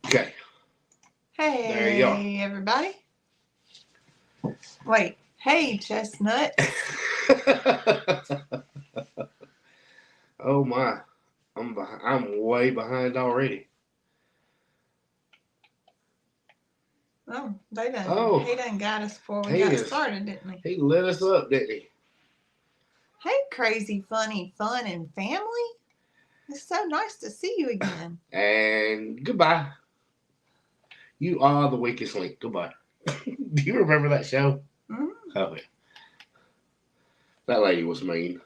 Okay. There you are. Hey, everybody. Wait. Hey, Chestnut. Oh my. I'm way behind already. Oh, Oh, he done got us before we he got is. started, didn't he? He lit us up, didn't he? Hey, crazy, funny, fun, and family. It's so nice to see you again. And goodbye. You are the weakest link. Goodbye. Do you remember that show? Mm-hmm. Oh, yeah. That lady was mean.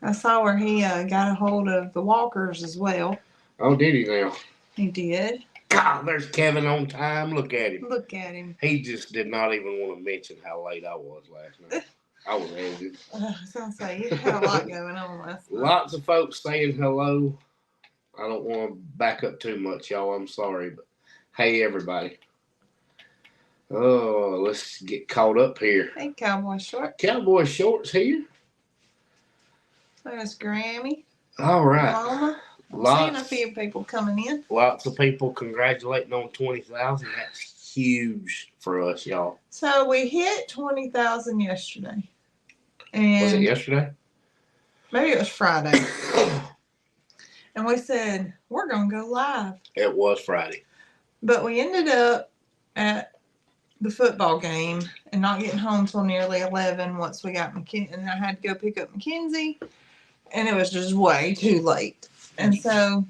I saw where he got a hold of the walkers as well. Oh, did he now? He did. God, there's Kevin on time. Look at him. Look at him. He just did not even want to mention how late I was last night. I was angry. I was going to say, you had a lot going on last night. Lots of folks saying hello. I don't want to back up too much, y'all. I'm sorry, but hey, everybody. Oh, let's get caught up here. Hey, Cowboy Shorts. Cowboy Shorts here. There's Grammy. All right. Mama. Seeing a few people coming in. Lots of people congratulating on 20,000. That's huge for us, y'all. So we hit 20,000 yesterday. And was it yesterday? Maybe it was Friday. And we said, we're going to go live. It was Friday. But we ended up at the football game and not getting home until nearly 11 once we got Mackenzie. And I had to go pick up Mackenzie. And it was just way too late. And so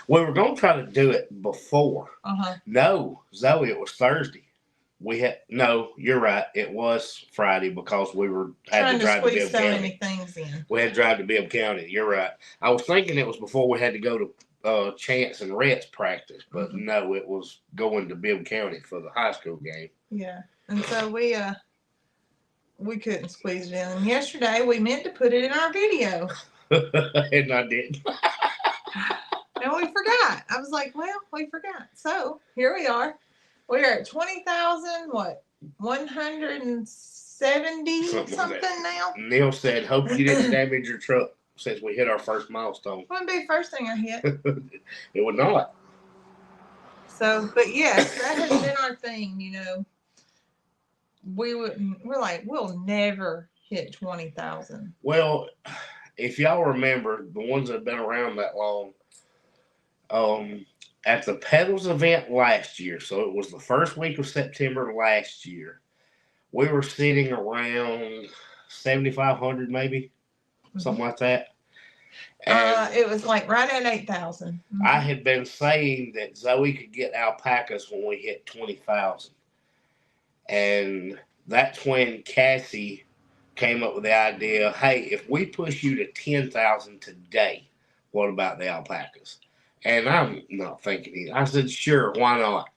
we were going to try to do it before. No, Zoe, it was Thursday. No, you're right. It was Friday because we had to drive to Bibb County. Many things in. We had to drive to Bibb County. You're right. I was thinking it was before we had to go to Chance and Rhett's practice, but no, it was going to Bibb County for the high school game. Yeah, and so we couldn't squeeze it in. And yesterday we meant to put it in our video, and I didn't. And we forgot. I was like, well, we forgot. So here we are. We are at 20,000, what, 170 something now? Neil said, hope you didn't damage your truck since we hit our first milestone. Wouldn't be the first thing I hit. It would not. So, but yes, that has been our thing, you know. We're like, we'll never hit 20,000. Well, if y'all remember, the ones that have been around that long, at the Pedals event last year, so it was the first week of September last year, we were sitting around 7,500 maybe, something like that. And it was like right at 8,000. I had been saying that Zoe could get alpacas when we hit 20,000. And that's when Cassie came up with the idea, hey, if we push you to 10,000 today, what about the alpacas? And I'm not thinking either. I said, sure, why not?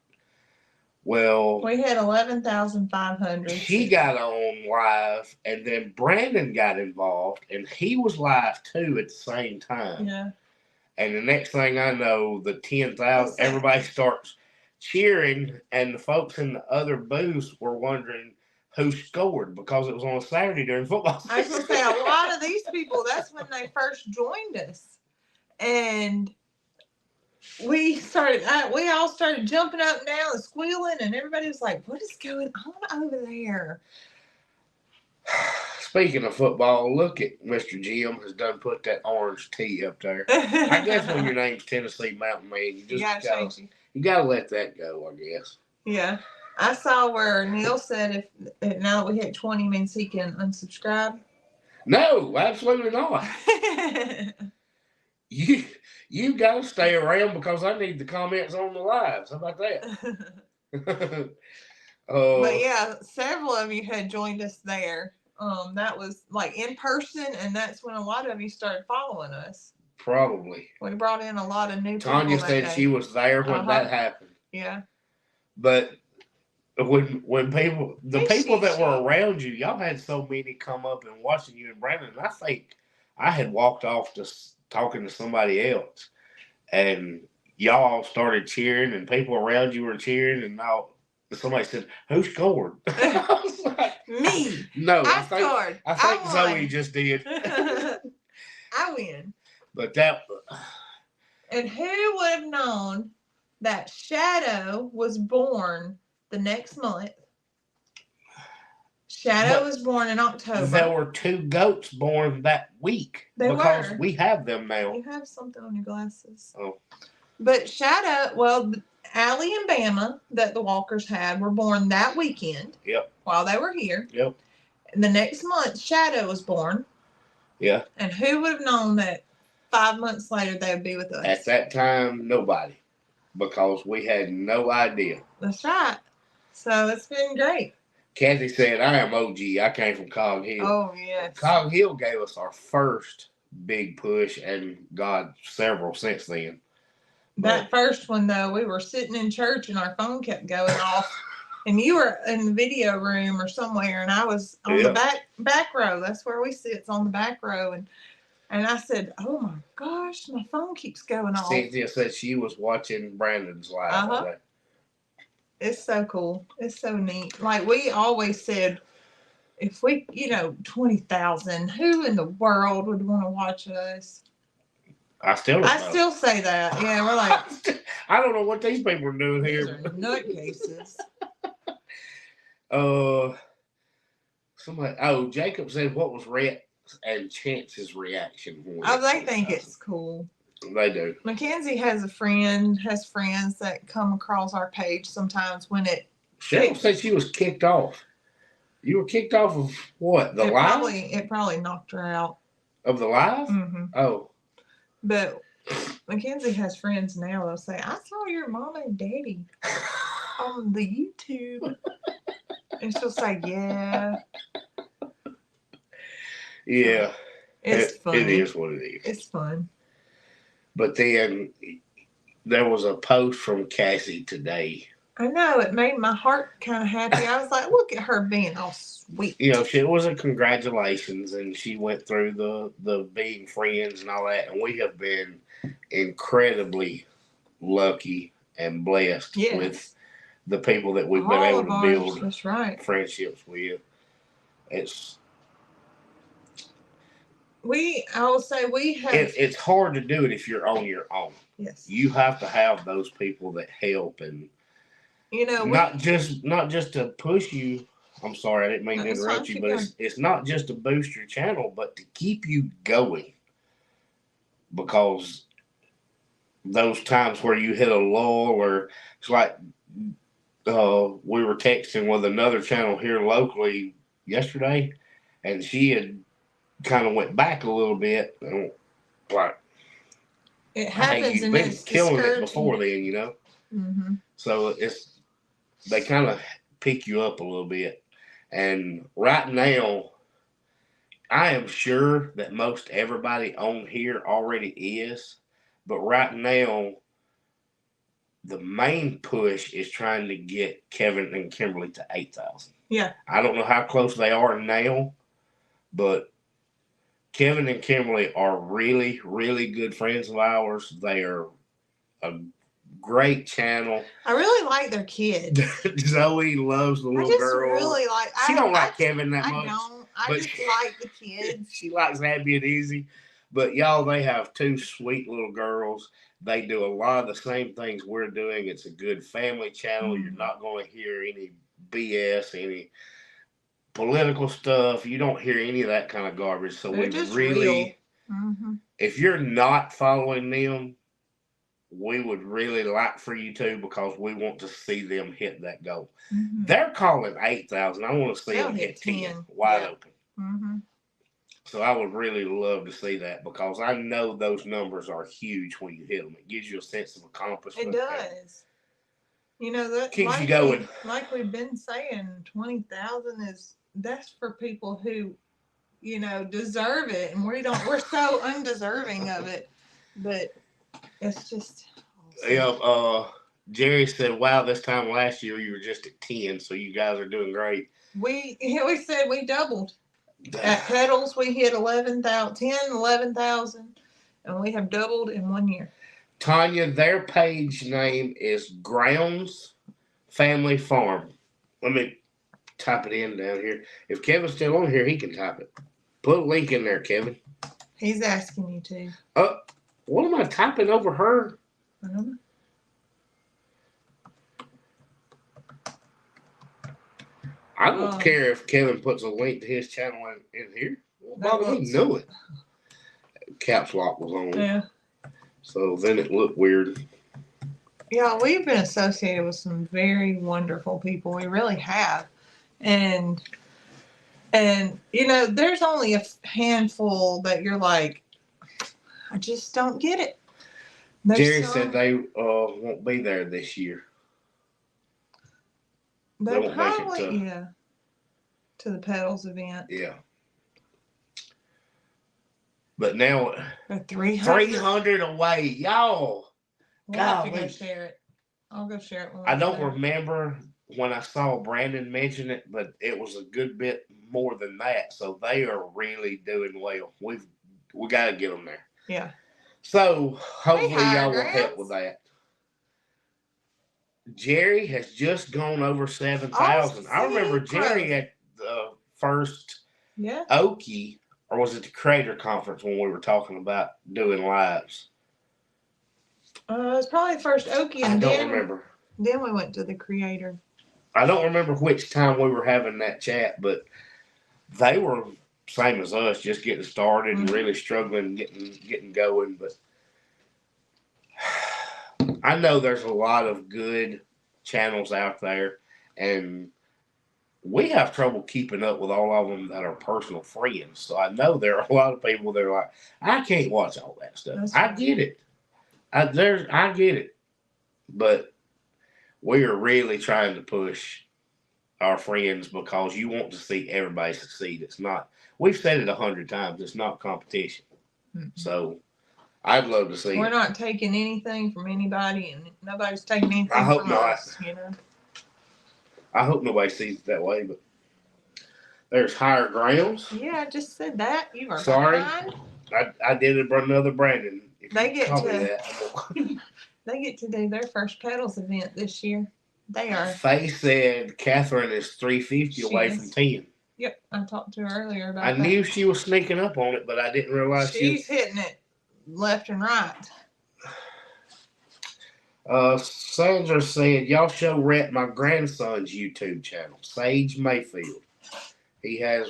Well, we had 11,500. He got on live, and then Brandon got involved, and he was live too at the same time. Yeah. And the next thing I know, the 10,000, everybody starts cheering, and the folks in the other booths were wondering who scored because it was on a Saturday during football season. I was going to say, a lot of these people, that's when they first joined us. And we all started jumping up and down and squealing, and everybody was like, what is going on over there? Speaking of football, look at Mr. Jim has done put that orange tee up there. I guess when your name's Tennessee Mountain Man, you gotta let that go, I guess. Yeah. I saw where Neil said if now that we hit 20 means he can unsubscribe. No, absolutely not. You gotta stay around because I need the comments on the lives. How about that? But yeah, several of you had joined us there. That was like in person, and that's when a lot of you started following us. Probably. We brought in a lot of new people. Tanya said she was there when that happened. Yeah. But when people that were around you, y'all had so many come up and watching you and Brandon. I think I had walked off to talking to somebody else, and y'all started cheering, and people around you were cheering, and now somebody said, "Who scored?" I was like, me. No, I scored. I think Zoe just did. I win. But that. And who would have known that Shadow was born the next month. Shadow was born in October. There were 2 goats born that week. Because we have them now. You have something on your glasses. Oh. But Shadow, well, Allie and Bama that the Walkers had were born that weekend. Yep. While they were here. Yep. And the next month, Shadow was born. Yeah. And who would have known that 5 months later they would be with us? At that time, nobody. Because we had no idea. That's right. So it's been great. Kathy said, I am OG. I came from Cog Hill. Oh, yes. Cog Hill gave us our first big push, and God, several since then. That first one, though, we were sitting in church and our phone kept going off. And you were in the video room or somewhere, and I was on the back row. That's where we sit. It's on the back row. And I said, oh, my gosh, my phone keeps going off. Cynthia said she was watching Brandon's live. It's so cool. It's so neat. Like we always said, if we, 20,000, who in the world would want to watch us? I still say that. Yeah, we're like. I don't know what these people are doing here. These are nutcases. Jacob said, what was Rhett and Chance's reaction? They think it's cool. They do. Mackenzie has friends that come across our page sometimes when it. Cheryl said she was kicked off. You were kicked off of what? The live? It probably knocked her out. Of the live? Mm-hmm. Oh. But Mackenzie has friends now that'll say, I saw your mom and daddy on the YouTube. And she'll say, yeah. Yeah. It's fun. It is what it is. It's fun. But then there was a post from Cassie today. I know. It made my heart kind of happy. I was like, look at her being all sweet. It was a congratulations, and she went through the being friends and all that. And we have been incredibly lucky and blessed with the people that we've been able to build friendships with. I will say we have. It's hard to do it if you're on your own. Yes. You have to have those people that help, and not just to push you. I'm sorry, I didn't mean to interrupt you, but it's not just to boost your channel, but to keep you going. Because those times where you hit a lull, or it's like we were texting with another channel here locally yesterday, and she had kind of went back a little bit, and like it happens, you've been killing it before then, Mm-hmm. So they kind of pick you up a little bit, and right now, I am sure that most everybody on here already is, but right now, the main push is trying to get Kevin and Kimberly to 8,000. Yeah, I don't know how close they are now, but Kevin and Kimberly are really, really good friends of ours. They are a great channel. I really like their kids. Zoe loves the little girl. She don't like Kevin that much. I just like the kids. She likes Abby and Easy. But y'all, they have 2 sweet little girls. They do a lot of the same things we're doing. It's a good family channel. You're not going to hear any BS, any political stuff. You don't hear any of that kind of garbage. So we really, if you're not following them, we would really like for you to, because we want to see them hit that goal. Mm-hmm. They're calling 8,000. I want to see them hit 10 wide open. Mm-hmm. So I would really love to see that, because I know those numbers are huge when you hit them. It gives you a sense of accomplishment. It does. That keeps you going. Like we've been saying, 20,000 that's for people who, deserve it, and we're so undeserving of it. But it's just awesome. Yeah. Jerry said, "Wow, this time last year you were just at 10, so you guys are doing great." We said we doubled. At Pedals, we hit 11,000, and we have doubled in 1 year. Tanya, their page name is Grounds Family Farm. Let me type it in down here. If Kevin's still on here, he can type it. Put a link in there, Kevin. He's asking you to. What am I typing over her? I don't know. I don't care if Kevin puts a link to his channel in here. Well, he knew it. Caps lock was on. Yeah. So then it looked weird. Yeah, we've been associated with some very wonderful people. We really have. And you know, there's only a handful that you're like, I just don't get it. Jerry said they won't be there this year. They won't probably, make it to the Pedals event. Yeah. But now 300 away, y'all. We'll have to go share it. I'll go share it. I don't remember when I saw Brandon mention it, but it was a good bit more than that. So they are really doing well. We got to get them there. Yeah. So hopefully y'all will help with that. Jerry has just gone over 7,000. I remember Jerry at the first Okie, or was it the Creator Conference when we were talking about doing lives? It was probably the first Okie. I don't remember. Then we went to the Creator. I don't remember which time we were having that chat, but they were same as us, just getting started and really struggling getting going. But I know there's a lot of good channels out there, and we have trouble keeping up with all of them that are personal friends. So I know there are a lot of people that are like, I can't watch all that stuff. I get it. I get it. But we are really trying to push our friends because you want to see everybody succeed. It's not, we've said it 100 times, it's not competition. Mm-hmm. So I'd love to see We're not taking anything from anybody, and nobody's taking anything from us, you know. I hope nobody sees it that way, but there's Higher Grounds. Yeah, I just said that. You are sorry. behind. I did it for another Brandon. They get to do their first Pedals event this year. They are. Faye said Catherine is 350 away from 10. Yep, I talked to her earlier about that. I knew she was sneaking up on it, but I didn't realize she's hitting it left and right. Sandra said, y'all show Rhett my grandson's YouTube channel, Sage Mayfield. He has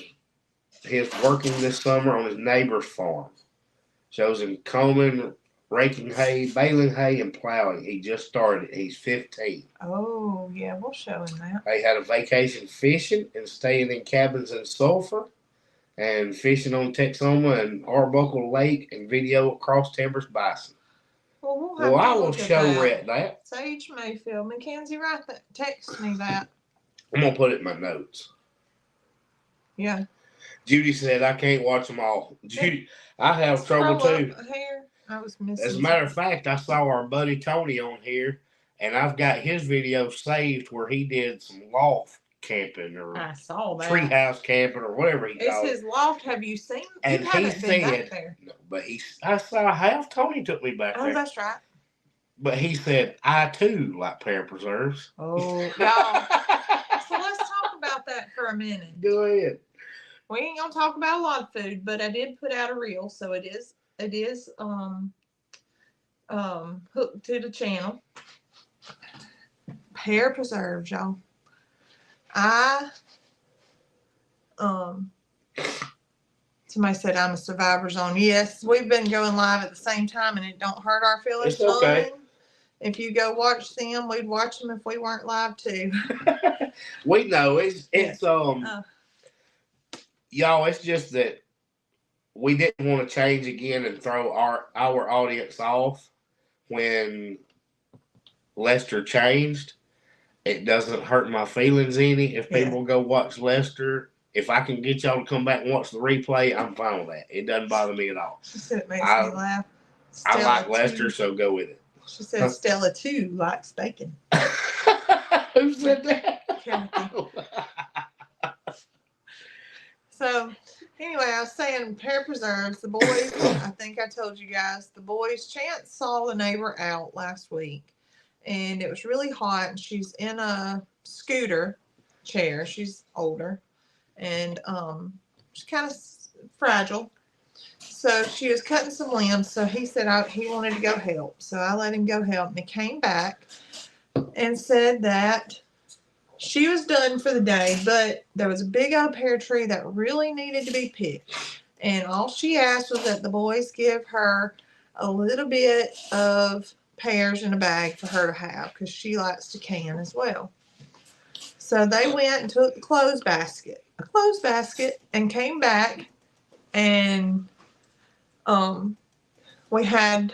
his working this summer on his neighbor's farm. Shows him combing, raking hay, baling hay, and plowing. He just started. He's 15. Oh, yeah, we'll show him that. They had a vacation fishing and staying in cabins in Sulphur and fishing on Texoma and Arbuckle Lake and video across Timbers Bison. Well, I will show Rhett that. Sage Mayfield. Mackenzie, write that. Text me that. I'm going to put it in my notes. Yeah. Judy said, I can't watch them all. Judy, I have trouble too. Here. I was missing. As a matter of fact, I saw our buddy Tony on here, and I've got his video saved where he did some loft camping or I saw that. Treehouse camping or whatever he called it. It's his loft. Have you seen? And he said, no, but I saw half. Tony took me back there. Oh, that's right. But he said, I too like pear preserves. Oh, y'all. So let's talk about that for a minute. Go ahead. We ain't gonna talk about a lot of food, but I did put out a reel, so it is hooked to the channel. Pear preserves, y'all. Somebody said I'm a Survivor Zone. Yes, we've been going live at the same time, and it don't hurt our feelings. It's okay. If you go watch them, we'd watch them if we weren't live too. We know it's y'all. It's just that we didn't want to change again and throw our audience off when Lester changed. It doesn't hurt my feelings any if people go watch Lester. If I can get y'all to come back and watch the replay, I'm fine with that. It doesn't bother me at all. She said it makes me laugh. I like Lester, so go with it. She said Stella too likes bacon. Who said that? Kathy. So anyway, I was saying pear preserves. The boys, I think I told you guys, the boys, Chance saw the neighbor out last week, and it was really hot, and she's in a scooter chair. She's older, and she's kind of fragile. So she was cutting some limbs. So he said he wanted to go help. So I let him go help, and he came back and said that she was done for the day, but there was a big old pear tree that really needed to be picked. And all she asked was that the boys give her a little bit of pears in a bag for her to have because she likes to can as well. So they went and took a clothes basket, and came back, and we had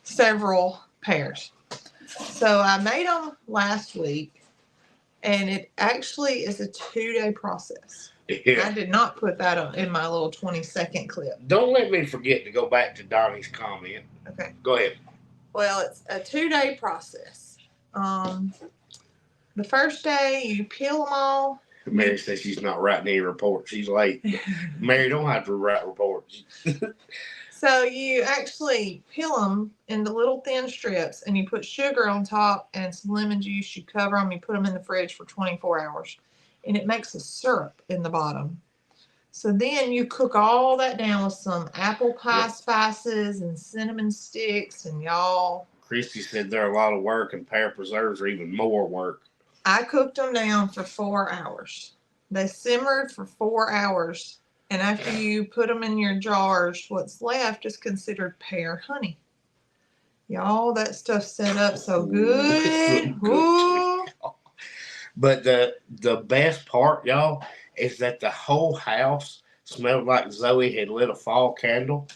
several pears. So I made them last week, and it actually is a 2-day process. Yeah. I did not put that in my little 20-second clip. Don't let me forget to go back to Donnie's comment. Okay. Go ahead. Well, it's a 2-day process. The first day you peel them all. Mary says she's not writing any reports. She's late. Mary don't have to write reports. So you actually peel them into little thin strips, and you put sugar on top and some lemon juice. You cover them. You put them in the fridge for 24 hours, and it makes a syrup in the bottom. So then you cook all that down with some apple pie spices and cinnamon sticks, and y'all. Christy said they're a lot of work, and pear preserves are even more work. I cooked them down for 4 hours. They simmered for 4 hours. And after you put them in your jars, what's left is considered pear honey. Y'all, that stuff's set up so good. Ooh. But the best part, y'all, is that the whole house smelled like Zoe had lit a fall candle.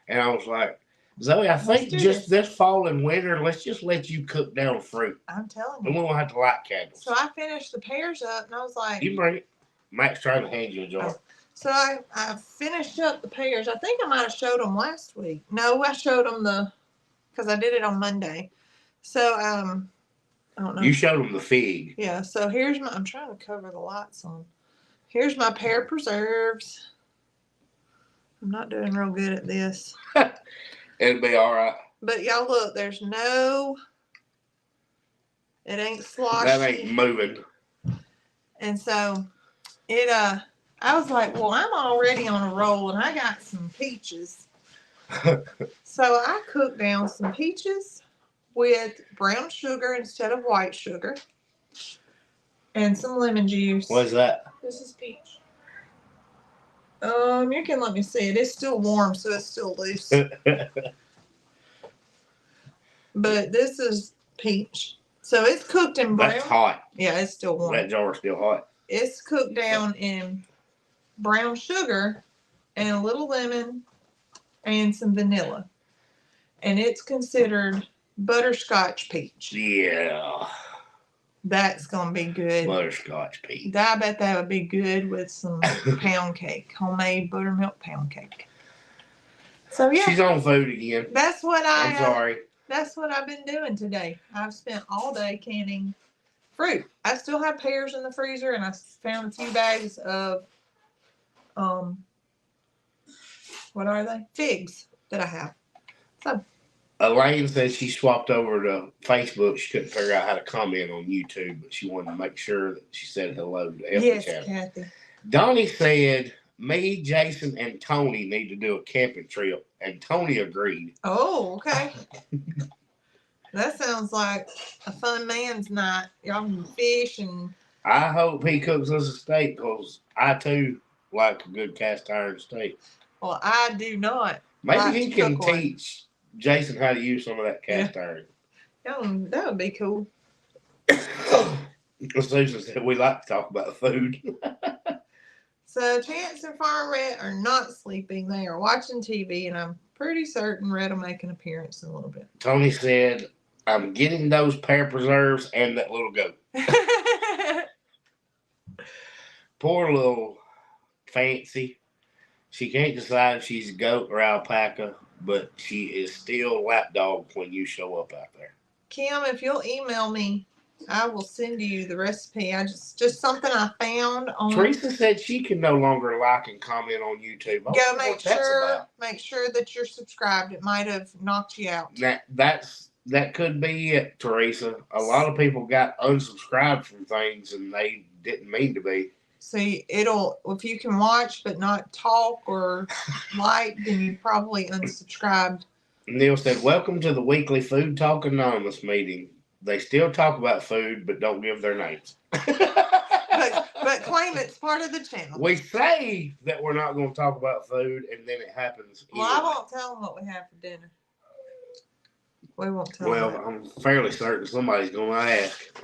And I was like, Zoe, I think just this fall and winter, let's just let you cook down fruit. I'm telling you. And we won't have to light candles. So I finished the pears up, and I was like... You bring it. Matt's trying to hand you a jar. So I finished up the pears. I think I might have showed them last week. No, I showed them because I did it on Monday. So, I don't know. You showed them the fig. Yeah, so I'm trying to cover the lights on. Here's my pear preserves. I'm not doing real good at this. It'll be all right. But y'all look, it ain't sloshy. That ain't moving. And so I was like, well, I'm already on a roll, and I got some peaches. So I cooked down some peaches with brown sugar instead of white sugar, and some lemon juice. What's that? This is peach. You can let me see it. It's still warm, so it's still loose. But this is peach. So it's cooked in brown. That's hot. Yeah, it's still warm. That jar's still hot. It's cooked down in brown sugar and a little lemon and some vanilla. And it's considered butterscotch peach. Yeah. That's going to be good. Butterscotch peach. I bet that would be good with some pound cake. Homemade buttermilk pound cake. So, yeah. She's on food again. I'm sorry. That's what I've been doing today. I've spent all day canning fruit. I still have pears in the freezer, and I found a few bags of what are they? Figs that I have. So Elaine says she swapped over to Facebook. She couldn't figure out how to comment on YouTube, but she wanted to make sure that she said hello to every channel. Kathy. Donnie said, me, Jason, and Tony need to do a camping trip, and Tony agreed. Oh, okay. That sounds like a fun man's night. Y'all can fish and... I hope he cooks us a steak, because I, too, like a good cast iron steak. Well, I do not. Maybe he can teach Jason how to use some of that cast iron. That would be cool. Susan said we like to talk about food. So Chance and Farm Red are not sleeping. They are watching TV, and I'm pretty certain Red will make an appearance in a little bit. Tony said, I'm getting those pear preserves and that little goat. Poor little Fancy. She can't decide if she's a goat or alpaca, but she is still lapdog when you show up out there. Kim, if you'll email me, I will send you the recipe. I just something I found on. Teresa said she can no longer like and comment on YouTube. Go make sure that you're subscribed. It might have knocked you out. That could be it, Teresa. A lot of people got unsubscribed from things and they didn't mean to be. See, if you can watch but not talk or like, then you probably unsubscribed. Neil said, welcome to the weekly Food Talk Anonymous meeting. They still talk about food, but don't give their names. It's part of the channel. We say that we're not going to talk about food, and then it happens. Well, I won't tell them what we have for dinner. We won't tell them. Well, I'm fairly certain somebody's going to ask.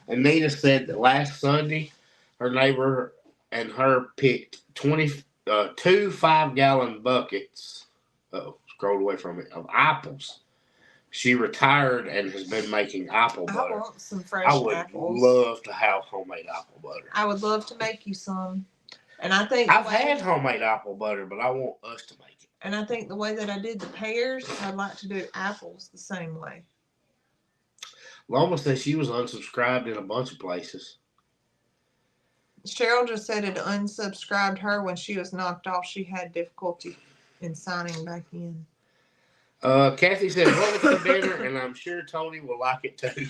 Anita said that last Sunday, her neighbor and her picked 2 5-gallon buckets. Scrolled away from it, of apples. She retired and has been making apple butter. I want some fresh apples. I would love to have homemade apple butter. I would love to make you some. And I think I've had homemade apple butter, but I want us to make it. And I think the way that I did the pears, I'd like to do apples the same way. Loma said she was unsubscribed in a bunch of places. Cheryl just said it unsubscribed her when she was knocked off. She had difficulty in signing back in. Kathy said, what was for dinner? And I'm sure Tony will like it too.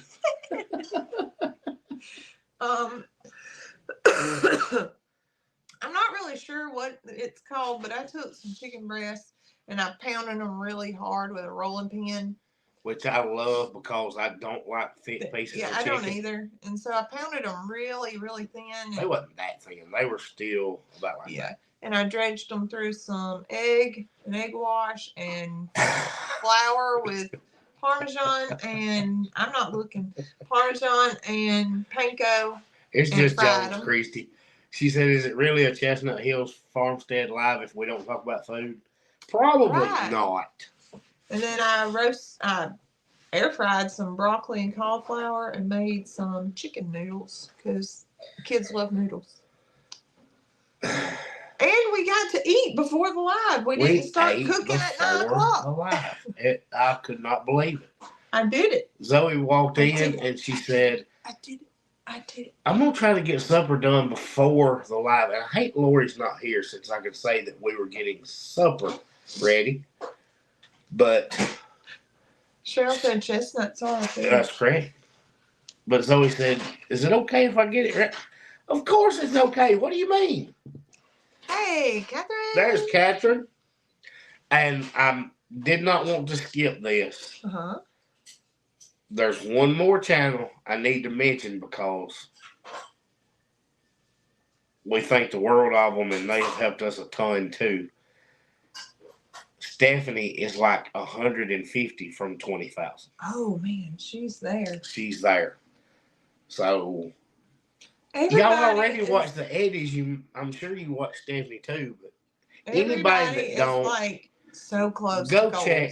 I'm not really sure what it's called, but I took some chicken breasts and I pounded them really hard with a rolling pin. Which I love because I don't like thick pieces of chicken. Yeah, I don't either. And so I pounded them really, really thin. They wasn't that thin. They were still about like that. And I dredged them through some egg wash and flour with Parmesan and Parmesan and panko. It's just Jones Christie. She said, is it really a Chestnut Hills Farmstead Live if we don't talk about food? Probably not. And then I air fried some broccoli and cauliflower and made some chicken noodles because kids love noodles. And we got to eat before the live. We didn't start cooking at 9 o'clock. I could not believe it. I did it. Zoe walked in and she said, I did it. I'm going to try to get supper done before the live. And I hate Lori's not here since I could say that we were getting supper ready. But Cheryl said chestnuts are food. That's correct. But Zoe said, is it okay if I get it right? Of course it's okay. What do you mean? Hey, Catherine. There's Catherine. And I did not want to skip this. Uh-huh. There's one more channel I need to mention because we think the world of them and they've helped us a ton too. Stephanie is like 150 from 20,000. Oh man, she's there. She's there. So y'all already watched the Eddies. I'm sure you watched Stephanie too. But anybody that don't, like so close. Go check.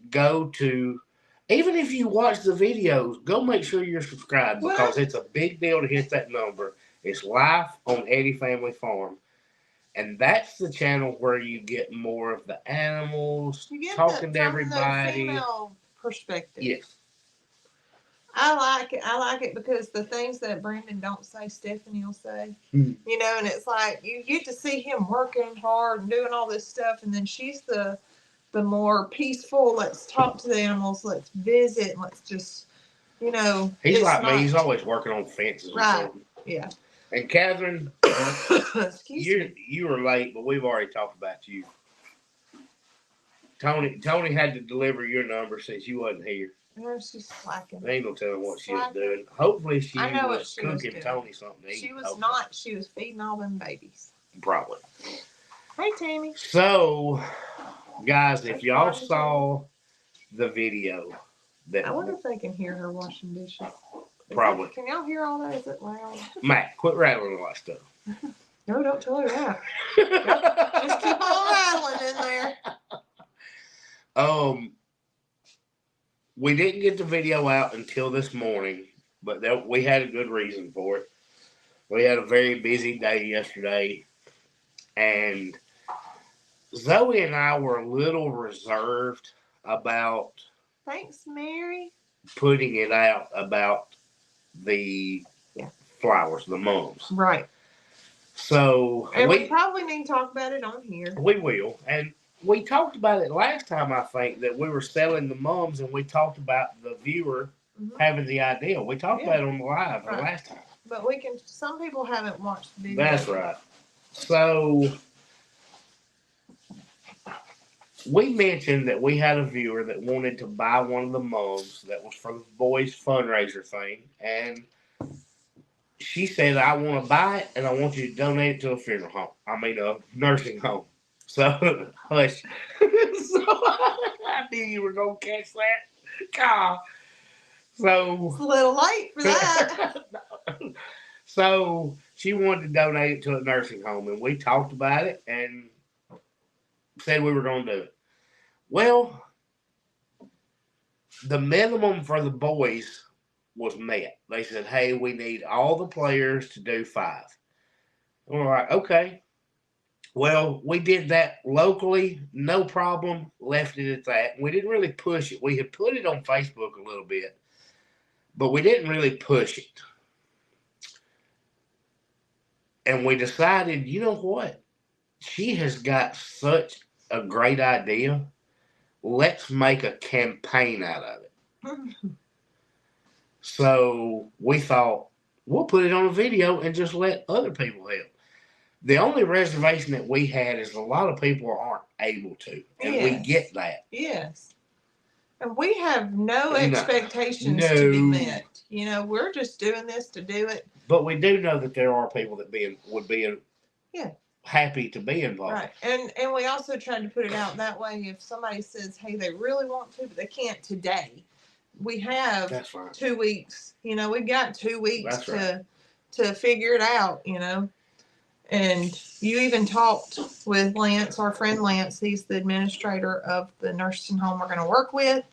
Go to. Even if you watch the videos, go make sure you're subscribed because it's a big deal to hit that number. It's live on Eddie Family Farm. And that's the channel where you get more of the animals, talking to everybody. The female perspective. Yes. I like it. I like it because the things that Brandon don't say, Stephanie will say. Mm. You know, and it's like you get to see him working hard and doing all this stuff, and then she's the more peaceful. Let's talk to the animals. Let's visit. Let's just, you know. He's like me. He's always working on fences or something. Yeah. And Catherine, you were late, but we've already talked about you. Tony had to deliver your number since you wasn't here. No, she's slacking. They ain't no telling what she was doing. Hopefully she was cooking was Tony something to eat. She was not. She was feeding all them babies. Probably. Hey, Tammy. So, guys, if y'all saw the video that I wonder if they can hear her washing dishes. Probably. Can y'all hear all that? Is it loud? Matt, quit rattling all that stuff. No, don't tell her that. Just keep on rattling in there. We didn't get the video out until this morning, but we had a good reason for it. We had a very busy day yesterday, and Zoe and I were a little reserved about Thanks, Mary. Putting it out about the flowers, the mums. Right. So and we probably need to talk about it on here. We will. And we talked about it last time, I think, that we were selling the mums, and we talked about the viewer having the idea. We talked about it on the live last time. But some people haven't watched the video. That's right. So we mentioned that we had a viewer that wanted to buy one of the mums that was for the boys' fundraiser thing, and she said, I want to buy it and I want you to donate it to a funeral home. I mean, a nursing home. So, hush. So, I knew you were going to catch that. God. So, It's a little late for that. So, she wanted to donate it to a nursing home, and we talked about it and said we were going to do it. Well, the minimum for the boys was met. They said, hey, we need all the players to do 5. And we're like, okay. Well, we did that locally, no problem, left it at that. We didn't really push it. We had put it on Facebook a little bit, but we didn't really push it. And we decided, you know what? She has got such a great idea. Let's make a campaign out of it. So we thought, we'll put it on a video and just let other people help. The only reservation that we had is a lot of people aren't able to, and we get that. Yes. And we have no expectations to be met. You know, we're just doing this to do it. But we do know that there are people that would be happy to be involved. Right. And we also tried to put it out that way. If somebody says, hey, they really want to, but they can't today, we have 2 weeks. You know, we've got 2 weeks to figure it out, you know. And you even talked with Lance, our friend Lance. He's the administrator of the nursing home we're going to work with.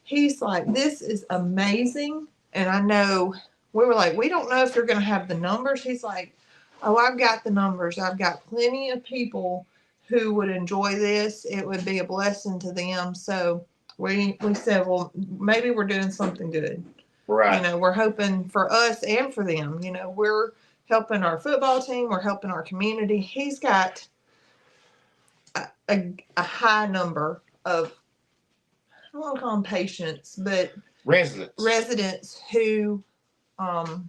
He's like, this is amazing. And I know we were like, we don't know if they're going to have the numbers. He's like, oh, I've got the numbers. I've got plenty of people who would enjoy this. It would be a blessing to them. So we said, well, maybe we're doing something good. Right. You know, we're hoping for us and for them. You know, we're helping our football team. We're helping our community. He's got a high number of, I don't want to call them patients, but residents who would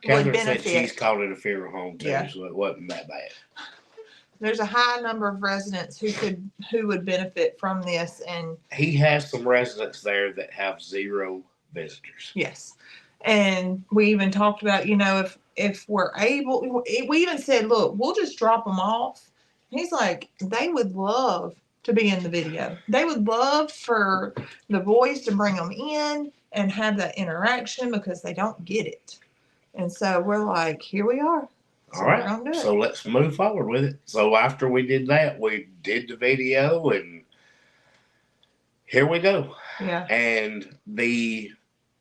benefit. Said she's called it a funeral home too, so it wasn't that bad. There's a high number of residents who would benefit from this, and he has some residents there that have 0 visitors. Yes, and we even talked about, you know, if we're able, we even said, look, we'll just drop them off. He's like, they would love to be in the video. They would love for the boys to bring them in and have that interaction because they don't get it. And so we're like, here we are. So all right. So let's move forward with it. So after we did that, we did the video and here we go. Yeah. And the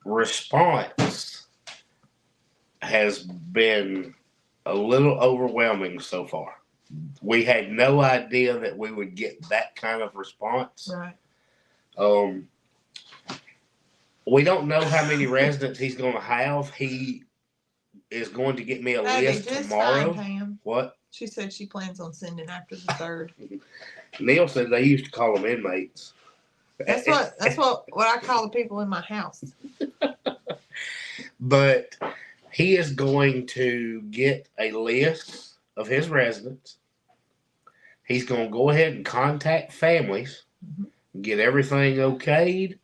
response has been a little overwhelming so far. We had no idea that we would get that kind of response. Right. We don't know how many residents he's going to have. He is going to get me a list tomorrow. What? She said she plans on sending after the 3rd. Neil said they used to call them inmates. That's what I call the people in my house. But he is going to get a list of his residents. He's going to go ahead and contact families, get everything okayed,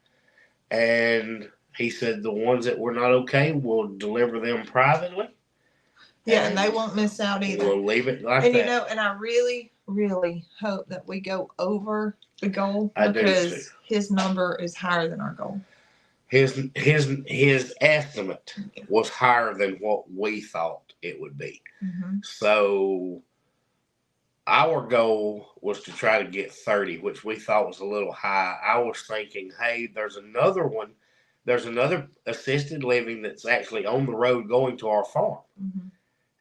and he said the ones that were not okay, we'll deliver them privately. Yeah, and they won't miss out either. We'll leave it like that. And you know, and I really, really hope that we go over the goal because his number is higher than our goal. His estimate was higher than what we thought it would be. So our goal was to try to get 30, which we thought was a little high. I was thinking, hey, there's another assisted living that's actually on the road going to our farm.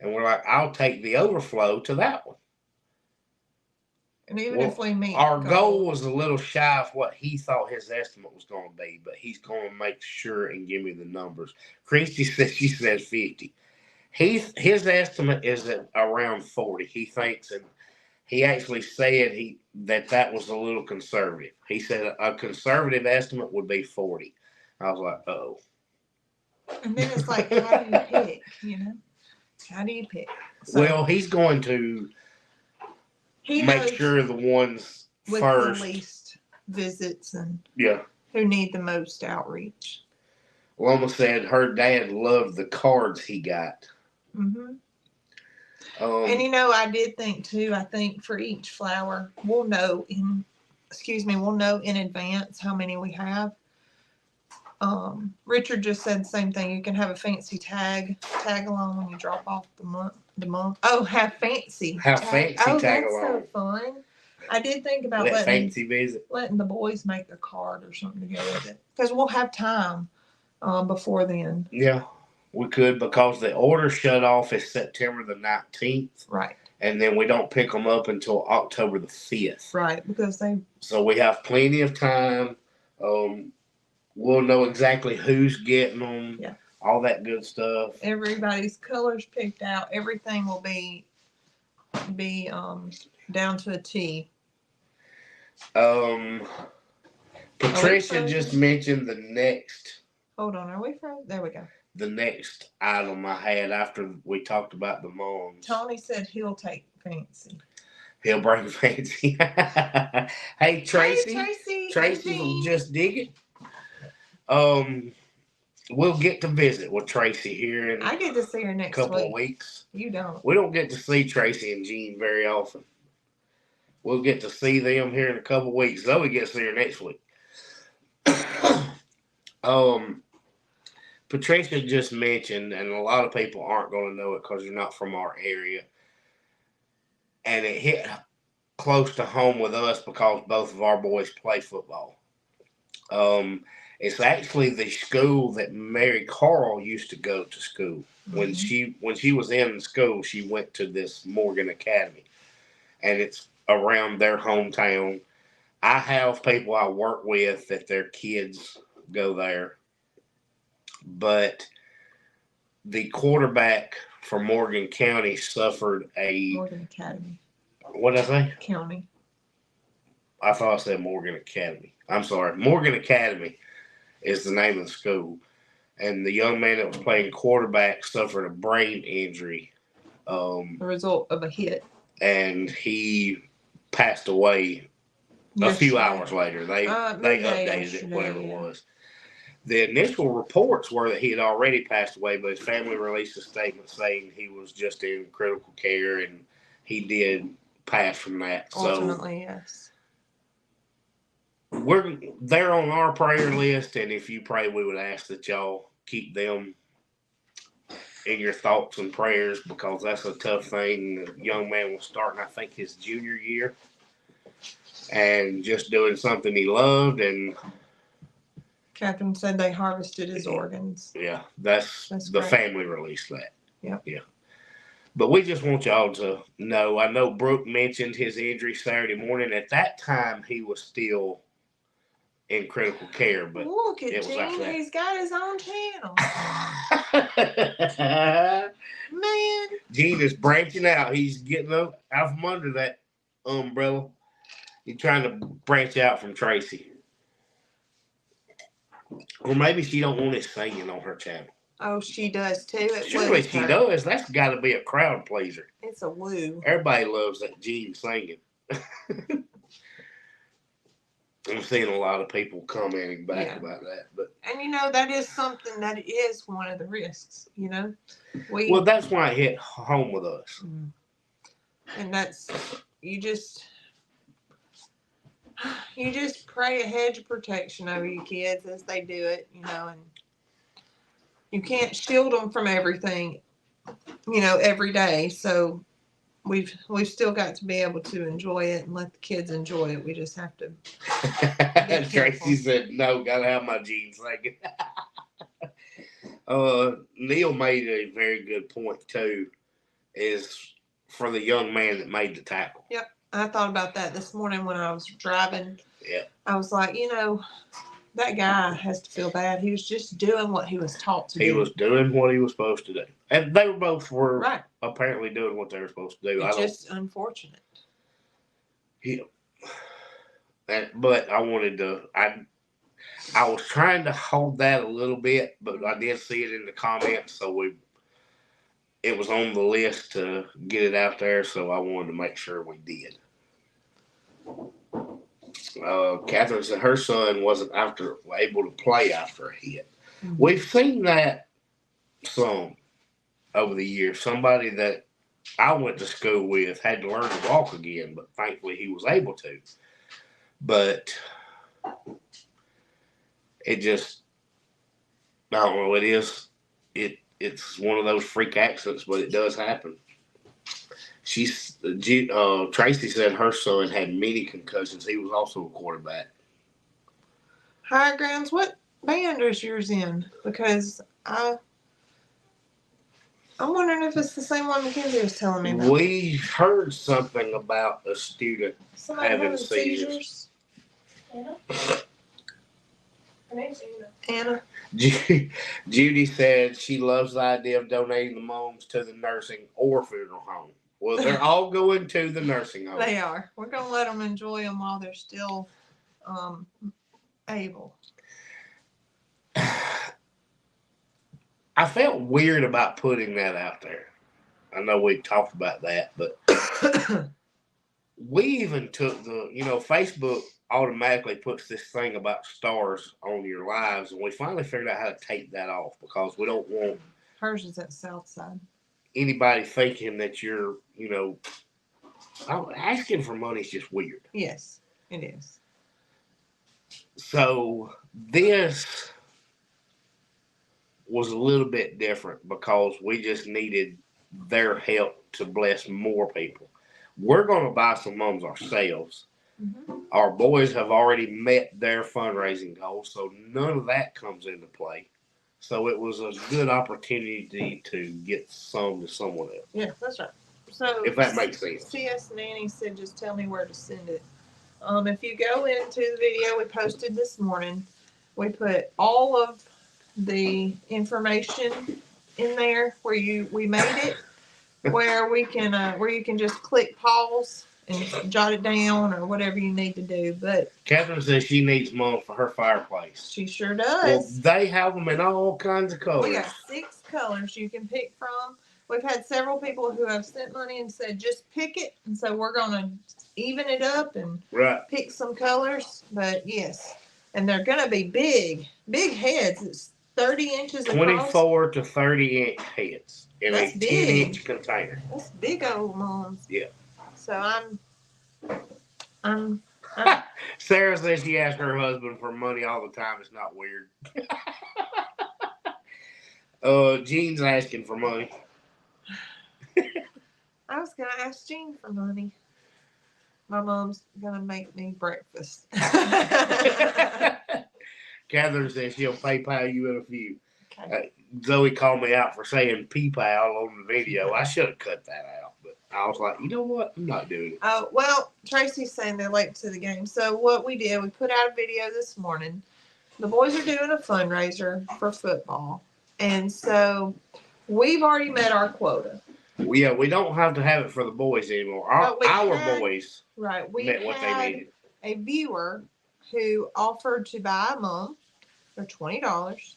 And we're like, I'll take the overflow to that one. And even if we meet our goal was a little shy of what he thought his estimate was going to be, but he's going to make sure and give me the numbers. Christy said she says 50. His estimate is at around 40. He thinks, and he actually said that was a little conservative. He said a conservative estimate would be 40. I was like, oh. And then it's like, how do you pick? You know, how do you pick? So, well, he's going to make sure the ones with first the least visits and who need the most outreach. Loma said her dad loved the cards he got Mm-hmm. And I did think too. I think for each flower, we'll know in advance how many we have. Richard just said the same thing. You can have a fancy tag along when you drop off the month. Oh, have fancy tag along. That's so fun. I did think about letting the boys make a card or something to go with it, because we'll have time before then. Yeah, we could, because the order shut off is September the 19th. Right. And then we don't pick them up until October the 5th. Right, because So we have plenty of time. We'll know exactly who's getting them. Yeah. All that good stuff. Everybody's colors picked out. Everything will be down to a T. Patricia just mentioned the next. Hold on, are we frozen? There we go. The next item I had after we talked about the moms. Tony said he'll take fancy. He'll bring fancy. Hey, Tracy. Tracy from Just Dig It. We'll get to visit with Tracy here in I get to see her next couple of weeks. You don't. We don't get to see Tracy and Jean very often. We'll get to see them here in a couple of weeks. Zoe gets to see her next week. Patricia just mentioned, and a lot of people aren't going to know it because you're not from our area, and it hit close to home with us because both of our boys play football. It's actually the school that Mary Carl used to go to school. Mm-hmm. When she was in school, she went to this Morgan Academy, and it's around their hometown. I have people I work with that their kids go there. But the quarterback for Morgan County suffered a... Morgan Academy. What did I say? County. I thought I said Morgan Academy. I'm sorry. Morgan Academy is the name of the school. And the young man that was playing quarterback suffered a brain injury. The result of a hit. And he passed away a few hours later. They updated it, whatever it was. The initial reports were that he had already passed away, but his family released a statement saying he was just in critical care, and he did pass from that. Ultimately, yes. They're on our prayer list, and if you pray, we would ask that y'all keep them in your thoughts and prayers, because that's a tough thing. The young man was starting, I think, his junior year, and just doing something he loved, and Catherine said they harvested his organs. Yeah, that's the great. Family released that. Yep. Yeah. But we just want y'all to know. I know Brooke mentioned his injury Saturday morning. At that time, he was still in critical care. But look at Gene. He's got his own channel. Man. Gene is branching out. He's getting out from under that umbrella. He's trying to branch out from Tracy. Or maybe she don't want it singing on her channel. Oh, she does too. Surely she does. That's got to be a crowd pleaser. It's a woo. Everybody loves that Gene singing. I'm seeing a lot of people commenting back about that. And that is something that is one of the risks, Well, that's why it hit home with us. And that's, you just pray a hedge of protection over your kids as they do it, and you can't shield them from everything, every day. So we've still got to be able to enjoy it and let the kids enjoy it. We just have to. Tracy said, "No, gotta have my jeans singing." Neil made a very good point too. Is for the young man that made the tackle. Yep. I thought about that this morning when I was driving. Yeah. I was like, that guy has to feel bad. He was just doing what he was taught to do. He was doing what he was supposed to do. And they were right. Apparently doing what they were supposed to do. It's just unfortunate. Yeah. But I wanted to, I was trying to hold that a little bit, but I did see it in the comments, so it was on the list to get it out there, so I wanted to make sure we did. Catherine said her son wasn't able to play after a hit. Mm-hmm. We've seen that some. over the years. Somebody that I went to school with had to learn to walk again, but thankfully he was able to. But it just, I don't know, it's one of those freak accidents, but it does happen. Tracy said her son had many concussions. He was also a quarterback. Higher Grounds, what band is yours in? Because I'm wondering if it's the same one Mackenzie was telling me about. We heard something about a student Somebody having seizures. Anna? Her name's Anna. Judy said she loves the idea of donating the moms to the nursing or funeral home. Well, they're all going to the nursing home. They are. We're going to let them enjoy them while they're still able. I felt weird about putting that out there. I know we talked about that, but we even took Facebook automatically puts this thing about stars on your lives, and we finally figured out how to take that off because we don't want hers is at Southside. Anybody thinking that you're, asking for money is just weird. Yes, it is. So this was a little bit different because we just needed their help to bless more people. We're going to buy some mums ourselves. Mm-hmm. Our boys have already met their fundraising goals, so none of that comes into play. So it was a good opportunity to get some to someone else. Yeah, that's right. So if that makes sense. CS Nanny said just tell me where to send it. If you go into the video we posted this morning, we put all of the information in there where we made it, where you can just click pause and jot it down or whatever you need to do. But Catherine says she needs money for her fireplace. She sure does. Well, they have them in all kinds of colors. We got 6 colors you can pick from. We've had several people who have sent money and said just pick it, and so we're going to even it up and pick some colors. But yes, and they're going to be big heads. It's 30 inches across. 24 to 30 inch heads in a 10-inch container. That's big old moms. Yeah. So I'm Sarah says she asks her husband for money all the time. It's not weird. Jean's asking for money. I was going to ask Jean for money. My mom's going to make me breakfast. Catherine says she'll PayPal you in a few. Okay. Zoe called me out for saying PayPal on the video. I should have cut that out, but I was like, you know what? I'm not doing it. Oh, well, Tracy's saying they're late to the game. So what we did, we put out a video this morning. The boys are doing a fundraiser for football. And so we've already met our quota. Yeah, we don't have to have it for the boys anymore. Our boys met what they needed. A viewer who offered to buy a mum for $20,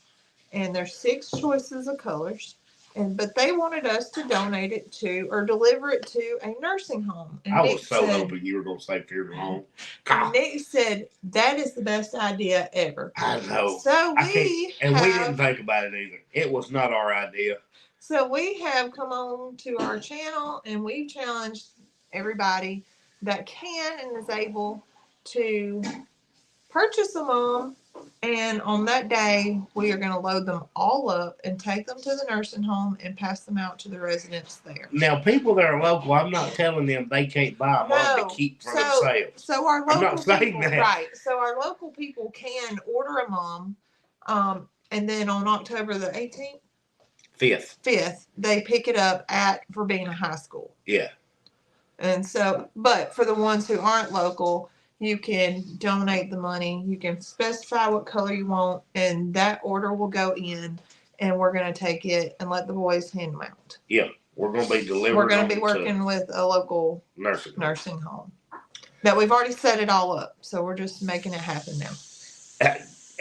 and there's 6 choices of colors, but they wanted us to donate it to or deliver it to a nursing home. And I was hoping you were going to say funeral home. And Nick said that is the best idea ever. I know. So we didn't think about it either. It was not our idea. So we have come on to our channel and we've challenged everybody that can and is able to purchase a mom. And on that day, we are going to load them all up and take them to the nursing home and pass them out to the residents there. Now, people that are local, I'm not telling them they can't buy a mom to keep for themselves. So our local I'm not saying that. Right. So our local people can order a mom, and then on October the 18th, 5th, they pick it up at Verbena High School. Yeah. And so, but for the ones who aren't local, you can donate the money. You can specify what color you want, and that order will go in, and we're going to take it and let the boys hand them out. Yeah, we're going to be delivering. We're going to be working with a local nursing home. That we've already set it all up, so we're just making it happen now.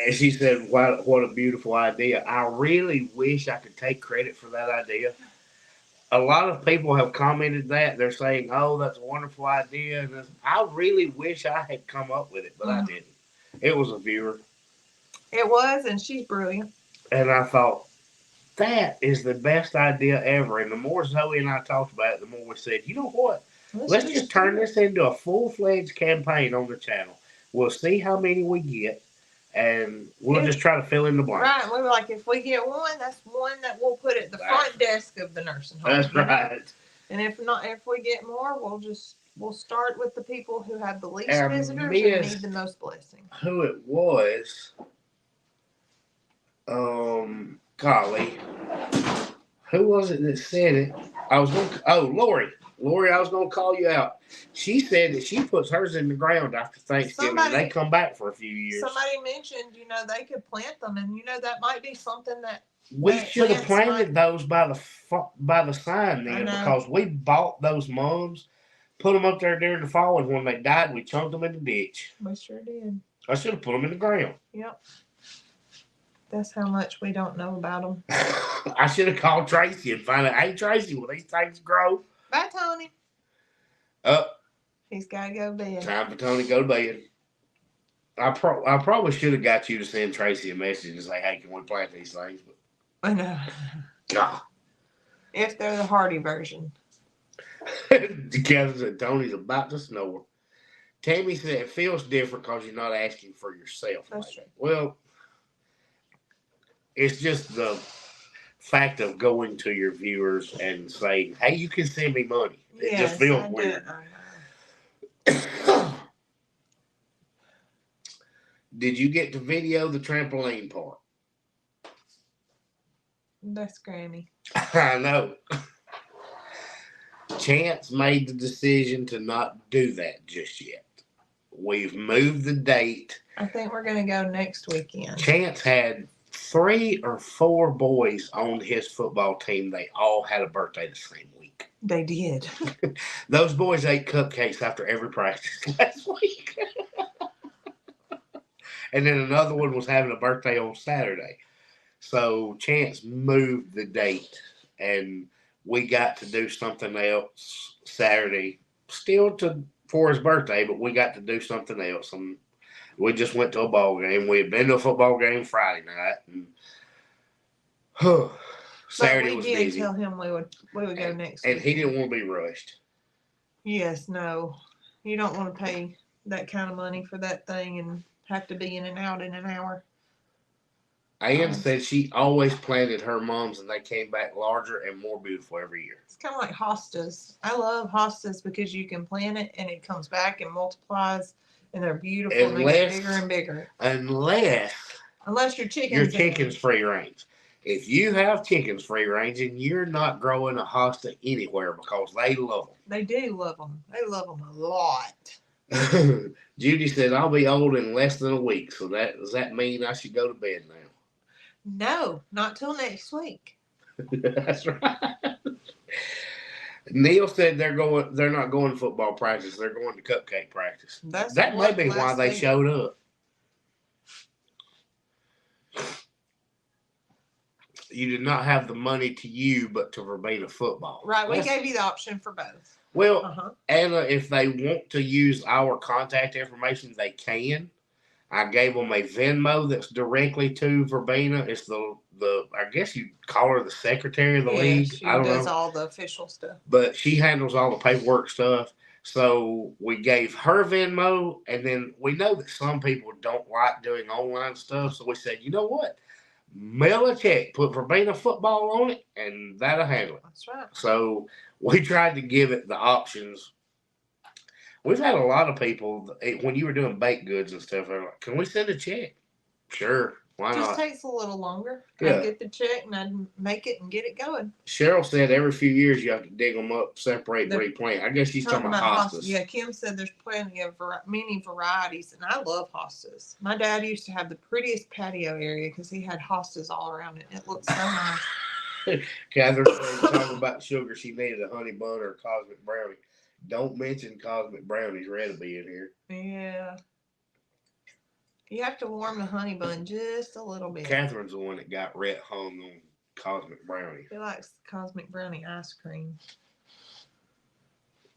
And she said, what a beautiful idea. I really wish I could take credit for that idea. A lot of people have commented that. They're saying, oh, that's a wonderful idea. And I really wish I had come up with it, but I didn't. It was a viewer. It was, and she's brilliant. And I thought, that is the best idea ever. And the more Zoe and I talked about it, the more we said, you know what? Let's just turn this into a full-fledged campaign on the channel. We'll see how many we get, and we'll just try to fill in the blanks. Right. We were like, if we get one, that's one that we'll put at the front desk of the nursing home. That's right. And if not, if we get more, we'll start with the people who have the least visitors and need the most blessings. Who it was? Golly, who was it that said it? Lori. Lori, I was gonna call you out. She said that she puts hers in the ground after Thanksgiving. And they come back for a few years. Somebody mentioned, they could plant them, and that might be something that we should have planted those by the sign then, because we bought those mums, put them up there during the fall, and when they died, we chunked them in the ditch. We sure did. I should have put them in the ground. Yep. That's how much we don't know about them. I should have called Tracy and found out, hey, Tracy, will these things grow? Bye, Tony. He's got to go to bed. Time for Tony to go to bed. I probably should have got you to send Tracy a message and say, hey, can we plant these things? But I know. God. If they're the hardy version. Kevin said Tony's about to snore. Tammy said it feels different because you're not asking for yourself. That's true. Well, it's just the fact of going to your viewers and saying, hey, you can send me money. It just feels weird. Did you get to video the trampoline part? That's Grammy. I know. Chance made the decision to not do that just yet. We've moved the date. I think we're going to go next weekend. Chance had 3 or 4 boys on his football team. They all had a birthday the same week. They did. Those boys ate cupcakes after every practice last week. And then another one was having a birthday on Saturday. So Chance moved the date, and we got to do something else Saturday, still for his birthday, but we got to do something else. And we just went to a ball game. We had been to a football game Friday night, and Saturday was busy. We did tell him we would go next week. And he didn't want to be rushed. Yes, no. You don't want to pay that kind of money for that thing and have to be in and out in an hour. Ann said she always planted her mums, and they came back larger and more beautiful every year. It's kind of like hostas. I love hostas because you can plant it and it comes back and multiplies, and they're beautiful and they get bigger and bigger. Unless your chicken's free range. If you have chickens free range, and you're not growing a hosta anywhere because they love them. They do love them. They love them a lot. Judy said, I'll be old in less than a week. So does that mean I should go to bed now? No, not till next week. That's right. Neil said they're not going to football practice. They're going to cupcake practice. That may be why they showed up. You did not have the money to you, but to Verbena football. Right. We gave you the option for both. Well, Anna, if they want to use our contact information, they can. I gave them a Venmo that's directly to Verbena. It's the I guess you call her the secretary of the league. She does all the official stuff. But she handles all the paperwork stuff. So we gave her Venmo, and then we know that some people don't like doing online stuff. So we said, you know what? Mail a check, put Verbena football on it, and that'll handle it. That's right. So we tried to give it the options. We've had a lot of people, when you were doing baked goods and stuff, they're like, can we send a check? Sure. Why not? It just takes a little longer. Yeah. I get the check and I make it and get it going. Cheryl said every few years you have to dig them up, separate, replant. I guess she's talking about hostas. Yeah, Kim said there's plenty of many varieties, and I love hostas. My dad used to have the prettiest patio area because he had hostas all around it. It looked so nice. Catherine said talking about sugar, she needed a honey bun or a cosmic brownie. Don't mention cosmic brownies. Red will be in here. Yeah. You have to warm the honey bun just a little bit. Catherine's the one that got Rhett hung on cosmic brownie. She likes cosmic brownie ice cream.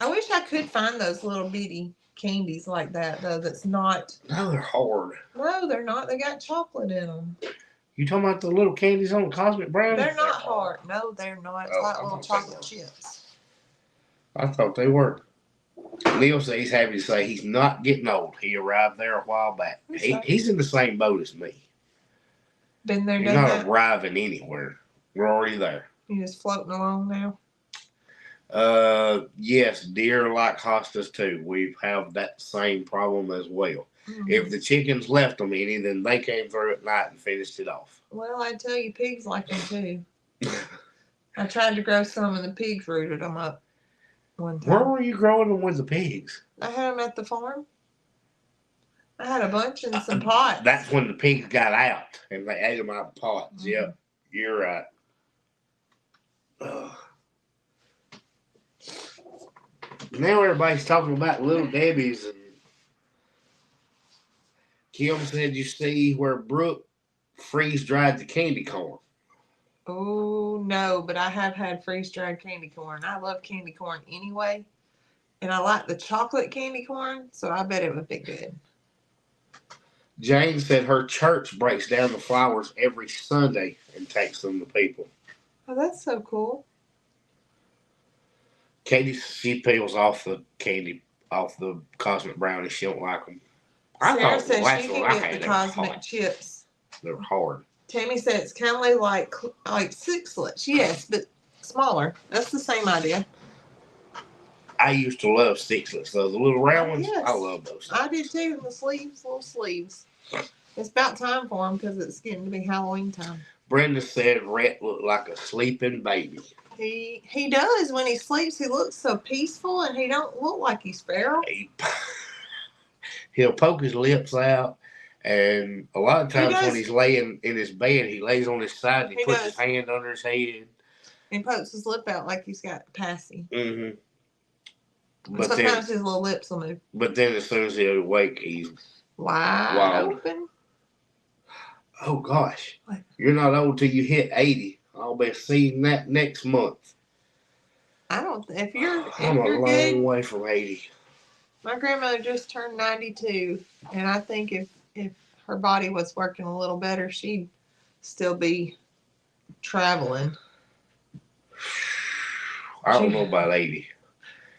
I wish I could find those little bitty candies like that, though. That's not. No, they're hard. No, they're not. They got chocolate in them. You talking about the little candies on the Cosmic Brownie? They're not hard. No, they're not. It's like little chocolate chips. I thought they were. Neil says he's happy to say he's not getting old. He arrived there a while back. He's in the same boat as me. Been there, You're done not that. arriving anywhere. We're already there. You just floating along now. Yes, deer like hostas too. We have that same problem as well. Mm-hmm. If the chickens left them any, then they came through at night and finished it off. Well, I tell you, pigs like them too. I tried to grow some, and the pigs rooted them up one time. Where were you growing them with the pigs? I had them at the farm. I had a bunch in some pots. That's when the pigs got out and they ate them out of pots. Mm-hmm. Yep, you're right. Now everybody's talking about Little Debbie's, and Kim said you see where Brooke freeze-dried the candy corn. Oh, no, but I have had freeze-dried candy corn. I love candy corn anyway, and I like the chocolate candy corn, so I bet it would be good. Jane said her church breaks down the flowers every Sunday and takes them to people. Oh, that's so cool. Katie, she peels off the candy, off the Cosmic Brownie. She don't like them. Sarah said she can get the Cosmic chips. They're hard. Tammy said it's kind of like sixlets. Yes, but smaller. That's the same idea. I used to love sixlets, though. The little round ones, yes. I love those. I did too. The sleeves, little sleeves. It's about time for them because it's getting to be Halloween time. Brenda said Rhett looked like a sleeping baby. He does. When he sleeps, he looks so peaceful, and he don't look like he's feral. He'll poke his lips out, and a lot of times when he's laying in his bed, he lays on his side and he puts his hand under his head. And pokes his lip out like he's got passy. Mm-hmm. But sometimes his little lips will move. But then as soon as he'll awake, he's wide open. Oh, gosh. What? You're not old till you hit 80. I'll be seeing that next month. I don't. If you're I'm a long way from 80. My grandmother just turned 92, and I think if her body was working a little better, she'd still be traveling. I don't know about 80.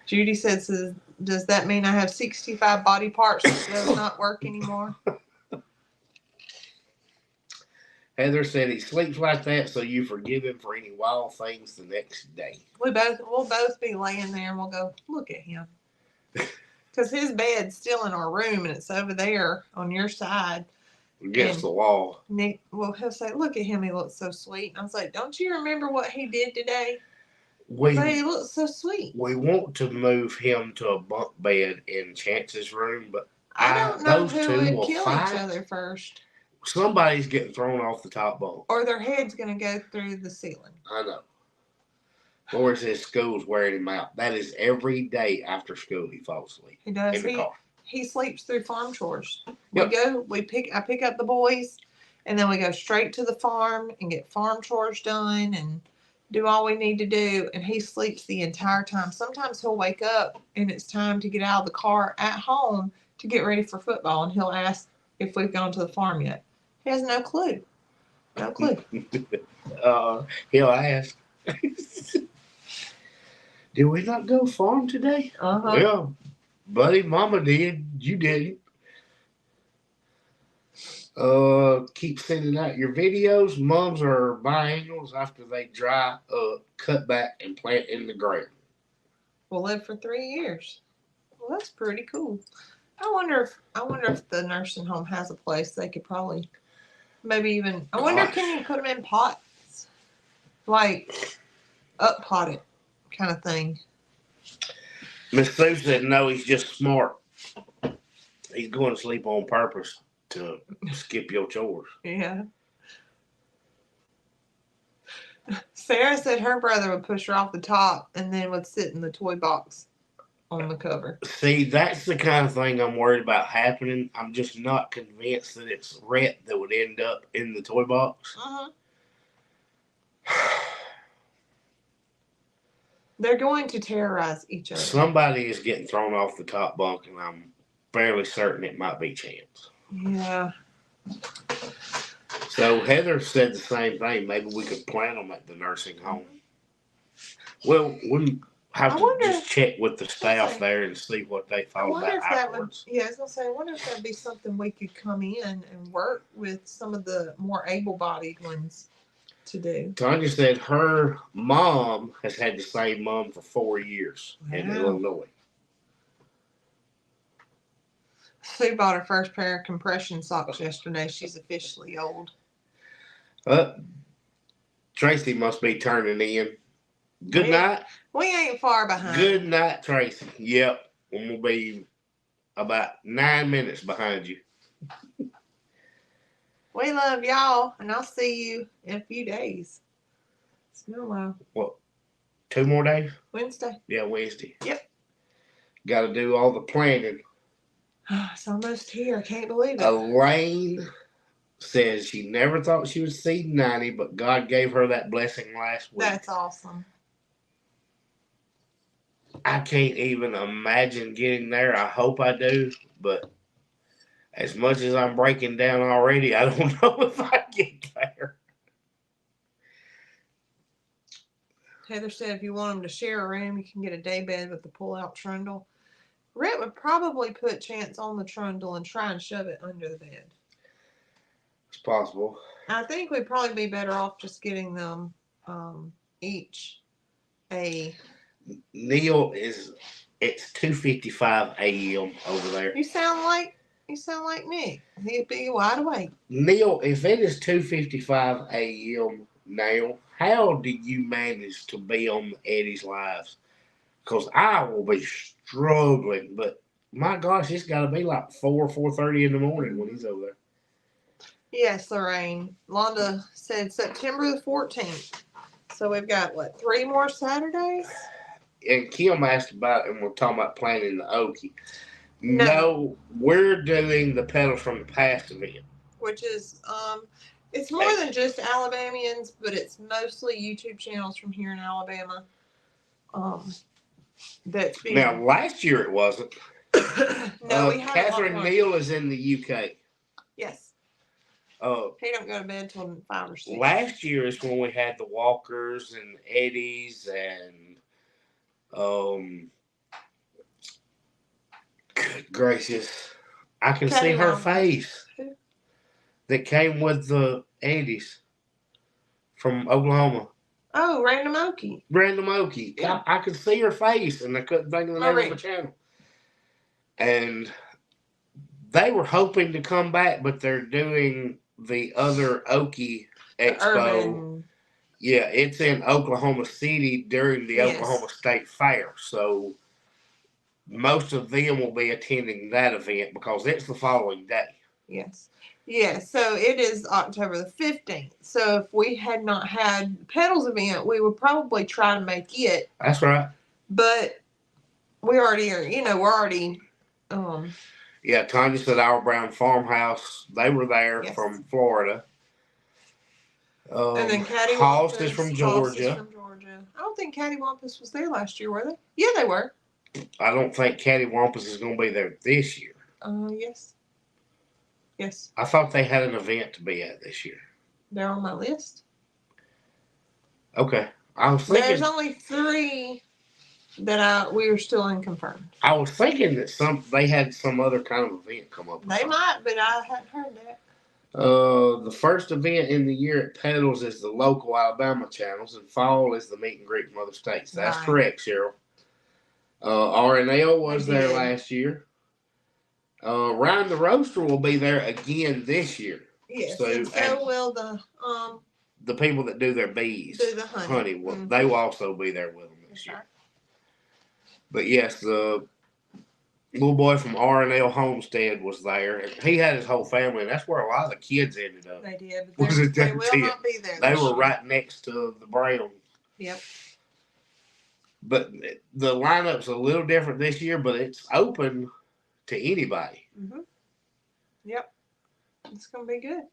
Judy says, does that mean I have 65 body parts that does not work anymore? Heather said he sleeps like that, so you forgive him for any wild things the next day. We'll both be laying there, and we'll go, look at him. Because his bed's still in our room, and it's over there on your side. Against the wall. Nick, well, he'll say, look at him, he looks so sweet. And I was like, don't you remember what he did today? But he looks so sweet. We want to move him to a bunk bed in Chance's room, but I don't know who would kill each other first. Somebody's getting thrown off the top bunk. Or their head's going to go through the ceiling. I know. Or says school's wearing him out. That is every day after school he falls asleep. He does. In the car. He sleeps through farm chores. Yep. I pick up the boys, and then we go straight to the farm and get farm chores done and do all we need to do, and he sleeps the entire time. Sometimes he'll wake up and it's time to get out of the car at home to get ready for football, and he'll ask if we've gone to the farm yet. He has no clue. No clue. He'll ask. Did we not go farm today? Uh-huh. Well, buddy, Mama did. You didn't. Keep sending out your videos. Mums are biennials after they dry up, cut back, and plant in the ground. We'll live for 3 years. Well, that's pretty cool. I wonder if the nursing home has a place they could probably maybe even. I wonder, can you put them in pots, like up potted kind of thing? Miss Sue said no. He's just smart. He's going to sleep on purpose to skip your chores. Yeah. Sarah said her brother would push her off the top and then would sit in the toy box on the cover. See, that's the kind of thing I'm worried about happening. I'm just not convinced that it's Rhett that would end up in the toy box. Uh-huh. They're going to terrorize each other. Somebody is getting thrown off the top bunk, and I'm fairly certain it might be Chance. Yeah. So Heather said the same thing. Maybe we could plant them at the nursing home. Well, we have I to wonder. just check with the staff say, there and see what they I thought wonder about if that would. afterwards. Yeah, I was gonna say. I wonder if that'd be something we could come in and work with some of the more able-bodied ones to do. Tanya said her mom has had the same mom for 4 years in Wow. Illinois. Sue bought her first pair of compression socks yesterday. She's officially old. Tracy must be turning in. Good night. We ain't far behind. Good night, Tracy. Yep. I'm going to be about 9 minutes behind you. We love y'all, and I'll see you in a few days. It's been a while. What? 2 more days? Wednesday. Yeah, Wednesday. Yep. Got to do all the planning. It's almost here. I can't believe it. Elaine says she never thought she would see 90, but God gave her that blessing last week. That's awesome. I can't even imagine getting there. I hope I do, but as much as I'm breaking down already, I don't know if I get there. Heather said if you want them to share a room, you can get a day bed with the pull-out trundle. Rhett would probably put Chance on the trundle and try and shove it under the bed. It's possible. I think we'd probably be better off just getting them each a... Neil it's 2:55 a.m. over there. You sound like Nick. He'd be wide awake. Neil, if it is 2:55 a.m. now, how do you manage to be on Eddie's lives? Because I will be struggling, but my gosh, it's got to be like 4:30 in the morning when he's over there. Yes, Lorraine. Londa said September the 14th. So we've got, 3 more Saturdays? And Kim asked about, and we're talking about planning the Okie. No, we're doing the Pedals from the Past event. Which is, it's more than just Alabamians, but it's mostly YouTube channels from here in Alabama. That's being... Now, last year it wasn't. No, we had Catherine Neal is in the UK. Yes. He don't go to bed till 5 or 6. Last year is when we had the Walkers and Eddies and good gracious, I can see her face. Who? That came with the Eddies from Oklahoma. Oh, Random Okie. Random Okie. Yeah. I could see her face, and I couldn't think of the name of the channel. And they were hoping to come back, but they're doing the other Okie Expo. Yeah, it's in Oklahoma City during the Oklahoma State Fair. So most of them will be attending that event because it's the following day. Yes. Yeah, so it is October the 15th. So if we had not had the Pedals event, we would probably try to make it. That's right. But we already are, we're already... Yeah, Tanya said Our Brown Farmhouse. They were there from Florida. And then Host is from Georgia. I don't think Cattywampus was there last year, were they? Yeah, they were. I don't think Cattywampus is going to be there this year. Yes. Yes. I thought they had an event to be at this year. They're on my list. Okay. I was thinking... There's only 3 that we were still unconfirmed. I was thinking that they had some other kind of event come up. They might, but I hadn't heard that. The first event in the year at Pedals is the local Alabama channels, and fall is the meet and greet from other states. That's correct, Cheryl. RNL was there last year. Ryan the Roaster will be there again this year. Yes, so will the people that do their bees. Do the honey. They will also be there with them this year. But yes, the little boy from R&L Homestead was there. He had his whole family, and that's where a lot of the kids ended up. They did, but they will not be there. They were right next to the Browns. Yep. But the lineup's a little different this year, but it's open to anybody. Mm-hmm. Yep. It's going to be good.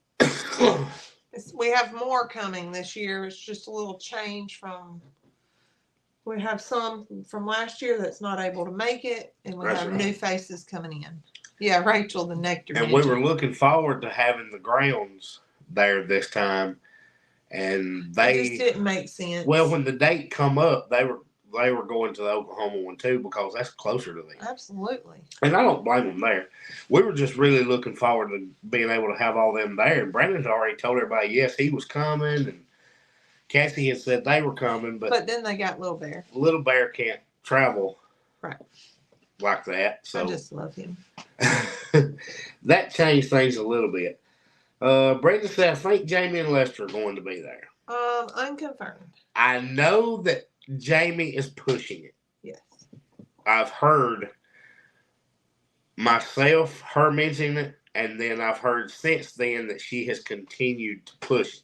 We have more coming this year. It's just a little change from... We have some from last year that's not able to make it, and we have new faces coming in. Yeah, Rachel, the Nectar. And we were looking forward to having the grounds there this time, and It they just didn't make sense. well, when the date come up, they were going to the Oklahoma one too because that's closer to them. Absolutely. And I don't blame them there. We were just really looking forward to being able to have all them there. And Brandon had already told everybody yes he was coming, and Cassie had said they were coming, but then they got Little Bear. Little Bear can't travel right like that. So I just love him. that changed things a little bit. Brandon said, I think Jamie and Lester are going to be there. Unconfirmed. I know that Jamie is pushing it. Yes. I've heard myself, her mentioning it, and then I've heard since then that she has continued to push it.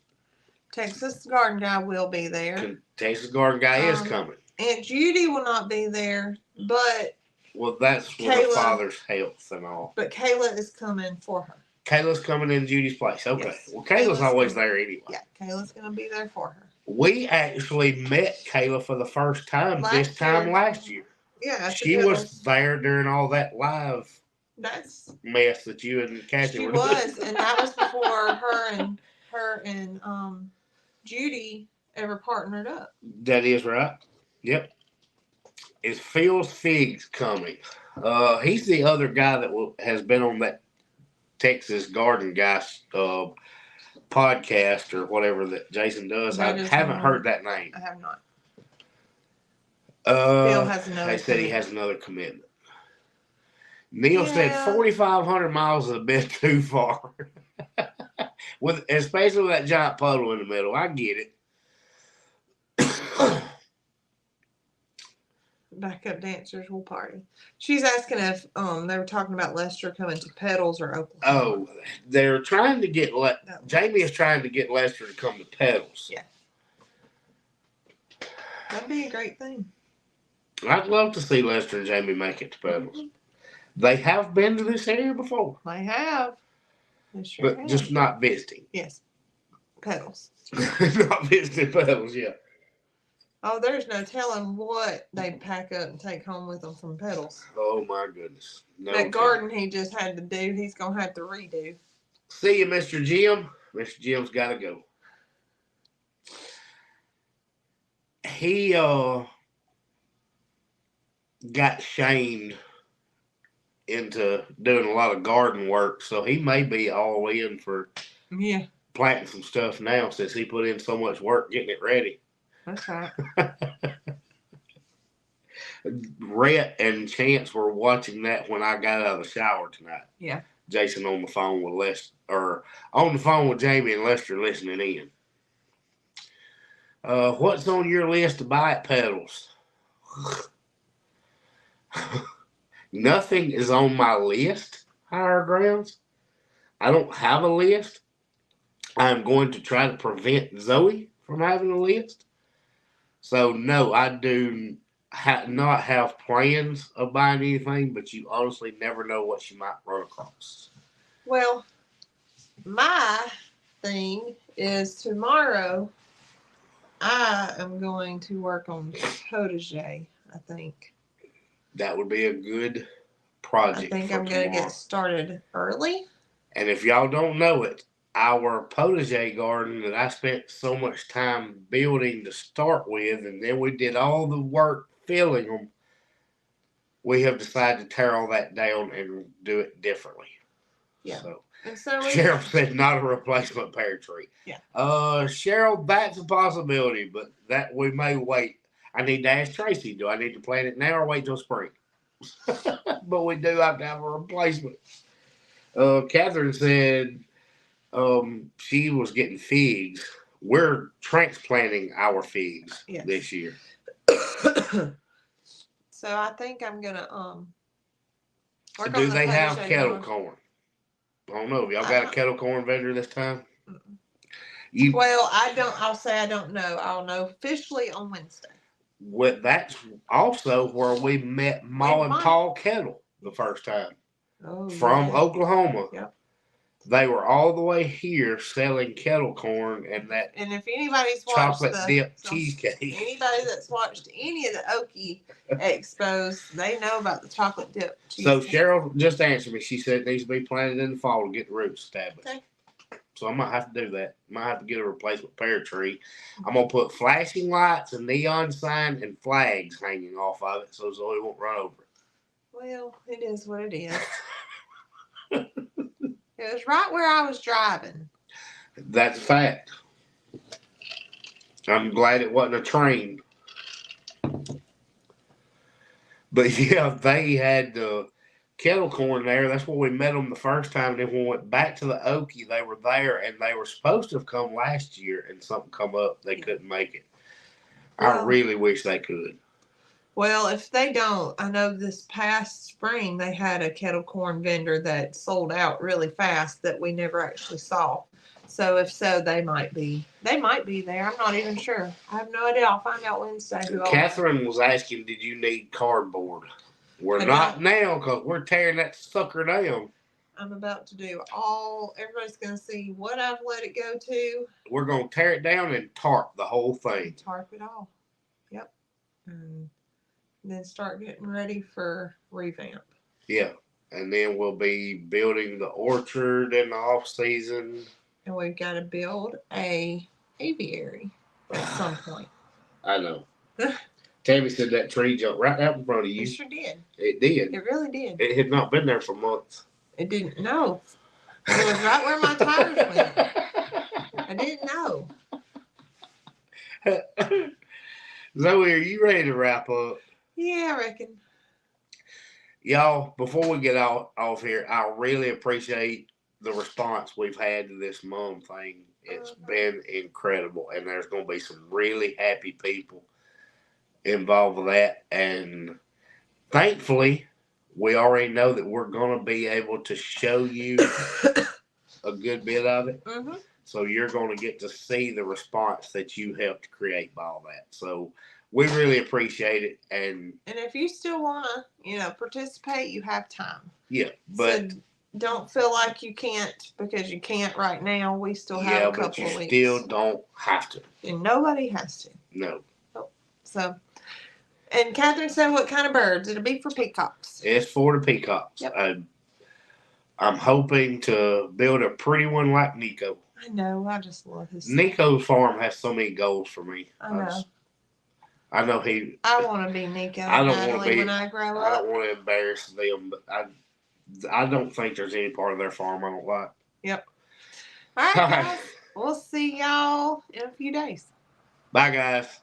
Texas Garden Guy will be there. Texas Garden Guy is coming. Aunt Judy will not be there, but well, that's for the father's health and all. But Kayla is coming for her. Kayla's coming in Judy's place. Okay. Yes. Well, Kayla's always there anyway. Yeah, Kayla's going to be there for her. We actually met Kayla for the first time last year. Yeah. She was there during all that live mess that you and Cassie were doing. She was, and that was before her and Judy ever partnered up. That is right. Yep. Is Phil's Figs coming? He's the other guy that has been on that Texas Garden Guy podcast or whatever that Jason does. I haven't heard that name. I have not. Phil has another. They said he has another commitment. Neil said 4,500 miles is a bit too far. Especially with that giant puddle in the middle. I get it. Backup dancers will party. She's asking if they were talking about Lester coming to Pedals or Oklahoma. Oh, they're trying to get Jamie is trying to get Lester to come to Pedals. Yeah, that'd be a great thing. I'd love to see Lester and Jamie make it to Pedals. Mm-hmm. They have been to this area before. They have. They sure but have. Just not visiting. Yes, Pedals. Not visiting Pedals, yeah. Oh, there's no telling what they'd pack up and take home with them from Pedals. Oh, my goodness. No that garden he just had to do, he's going to have to redo. See you, Mr. Jim. Mr. Jim's got to go. He got shamed into doing a lot of garden work, so he may be all in for planting some stuff now since he put in so much work getting it ready. That's right. Rhett and Chance were watching that when I got out of the shower tonight. Yeah. Jason on the phone with Lester, or on the phone with Jamie and Lester listening in. What's on your list to buy at Pedals? Nothing is on my list, Higher Grounds. I don't have a list. I'm going to try to prevent Zoe from having a list. So, no, I do not have plans of buying anything, but you honestly never know what she might run across. Well, my thing is tomorrow I am going to work on Protege, I think. That would be a good project. I think I'm going to get started early. And if y'all don't know it, our Protege garden that I spent so much time building to start with, and then we did all the work filling them, we have decided to tear all that down and do it differently. Yeah. So Cheryl said not a replacement pear tree. Yeah. Cheryl, that's a possibility, but that we may wait. I need to ask Tracy, do I need to plant it now or wait till spring? But we do have to have a replacement. Catherine said she was getting figs. We're transplanting our figs this year. So I think I'm gonna do they have kettle corn? I don't know. Y'all got a kettle corn vendor this time? Well, I'll say I don't know. I'll know officially on Wednesday. Well, that's also where we met Ma and Paul Kettle the first time. From Oklahoma. Yep. They were all the way here selling kettle corn and that. And if anybody's watched chocolate dip cheesecake, anybody that's watched any of the Okie expos, they know about the chocolate dip cheesecake. So Cheryl just answered me. She said it needs to be planted in the fall to get the roots established. Okay. So I might have to do that. Might have to get a replacement pear tree. I'm gonna put flashing lights, a neon sign, and flags hanging off of it so Zoe won't run over it. Well, it is what it is. It was right where I was driving. That's a fact. I'm glad it wasn't a train. But yeah, they had the kettle corn there. That's where we met them the first time. And then when we went back to the Okie, they were there, and they were supposed to have come last year, and something come up. They couldn't make it. I Well, really wish they could. Well, if they don't, I know this past spring they had a kettle corn vendor that sold out really fast that we never actually saw. So if so, they might be there. I'm not even sure. I have no idea. I'll find out Wednesday who all. Catherine was asking, "Did you need cardboard?" We're I not don't. now because we're tearing that sucker down. I'm about to do all. Everybody's going to see what I've let it go to. We're gonna tear it down and tarp the whole thing. Tarp it all. Yep. And then start getting ready for revamp. Yeah, and then we'll be building the orchard in the off season. And we've got to build a aviary at some point. I know. Tammy said that tree jumped right out in front of you. It sure did. It did. It really did. It had not been there for months. It didn't know. It was right where my tires went. I didn't know. Zoe, are you ready to wrap up? Yeah, I reckon. Y'all, before we get off here, I really appreciate the response we've had to this mom thing. It's been incredible, and there's going to be some really happy people involved with that. And thankfully, we already know that we're going to be able to show you a good bit of it. Mm-hmm. So you're going to get to see the response that you helped create by all that. So we really appreciate it. And if you still want to, participate, you have time. Yeah, but so don't feel like you can't because you can't right now. We still have a couple of weeks. You still don't have to. And nobody has to. No. So, and Catherine said what kind of birds? It'll be for peacocks. It's for the peacocks. Yep. I'm hoping to build a pretty one like Nico. I know. I just love his. Nico's farm has so many goals for me. I know. I want to be Nico I and don't Natalie when I grow up. I don't want to embarrass them, but I don't think there's any part of their farm I don't like. Yep. All right, guys. We'll see y'all in a few days. Bye, guys.